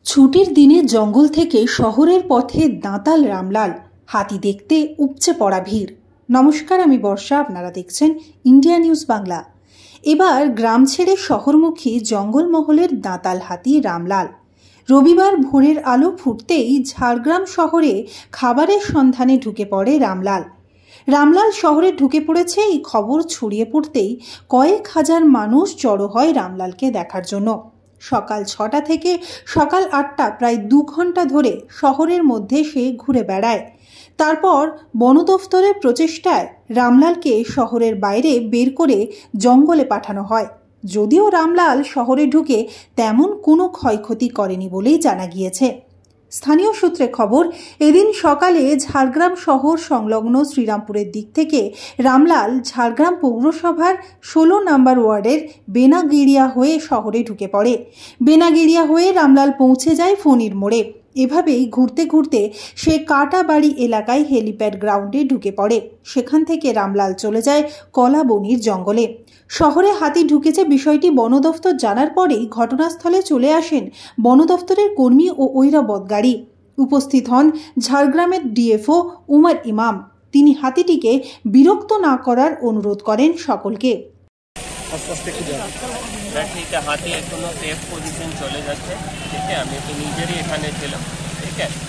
ছুটির দিনে জঙ্গল থেকে শহরের পথে দাঁতাল রামলাল, হাতি দেখতে উপচে পড়া ভিড়। নমস্কার, আমি বর্ষা, আপনারা দেখছেন ইন্ডিয়া নিউজ বাংলা। এবার গ্রাম ছেড়ে শহরমুখী জঙ্গলমহলের দাঁতাল হাতি রামলাল। রবিবার ভোরের আলো ফুটতেই ঝাড়গ্রাম শহরে খাবারের সন্ধানে ঢুকে পড়ে রামলাল শহরে ঢুকে পড়েছে। এই খবর ছড়িয়ে পড়তেই কয়েক হাজার মানুষ জড়ো হয় রামলালকে দেখার জন্য। সকাল ৬টা থেকে সকাল ৮টা প্রায় ২ ঘন্টা ধরে শহরের মধ্যে সে ঘুরে বেড়ায়। তারপর বন দফতরের প্রচেষ্টায় রামলালকে শহরের বাইরে বের করে জঙ্গলে পাঠানো হয়। যদিও রামলাল শহরে ঢুকে তেমন কোনো ক্ষয়ক্ষতি করেনি বলেই জানা গিয়েছে। স্থানীয় সূত্রে খবর, এদিন সকালে ঝাড়গ্রাম শহর সংলগ্ন শ্রীরামপুরের দিক থেকে রামলাল ঝাড়গ্রাম পৌরসভার ১৬ নম্বর ওয়ার্ডের বেনাগিরিয়া হয়ে শহরে ঢুকে পড়ে। বেনাগিরিয়া হয়ে রামলাল পৌঁছে যায় ফণির মোড়ে। এভাবেই ঘুরতে ঘুরতে সে কাটাবাড়ি এলাকায় হেলিপ্যাড গ্রাউন্ডে ঢুকে পড়ে। সেখান থেকে রামলাল চলে যায় কলাবনির জঙ্গলে। শহরে হাতি ঢুকেছে বিষয়টি বন দফতর জানার পরেই ঘটনাস্থলে চলে আসেন বন দফতরের কর্মী ও ঐরাবত গাড়ি। উপস্থিত হন ঝাড়গ্রামের ডিএফও উমর ইমাম। তিনি হাতিটিকে বিরক্ত না করার অনুরোধ করেন সকলকে। ঠিক আছে, হাতি এখনো সেফ পজিশন চলে যাচ্ছে। ঠিক আছে, আমি তো নিজেরই এখানে ছিলাম। ঠিক আছে,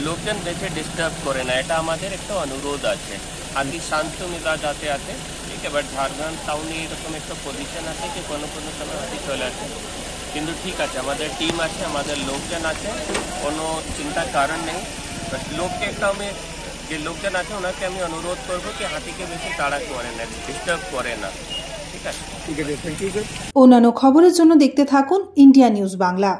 লোকজন দেখে ডিস্টার্ব করে না, এটা আমাদের একটা অনুরোধ আছে। হাতি শান্ত মেজাজ আছে। ঠিক আছে, বাট ঝাড়গ্রাম টাউনে এরকম একটা পজিশন আছে কি কোনো কোনো সময় হাতি চলে আসে। কিন্তু ঠিক আছে, আমাদের টিম আছে, আমাদের লোকজন আছে, কোনো চিন্তার কারণ নেই। বাট লোককে একটা আমি যে লোকজন আছে ওনাকে আমি অনুরোধ করবো কি হাতিকে বেশি তাড়া করে না, ডিস্টার্ব করে না। ঠিক আছে, অন্যান্য খবরের জন্য দেখতে থাকুন ইন্ডিয়া নিউজ বাংলা।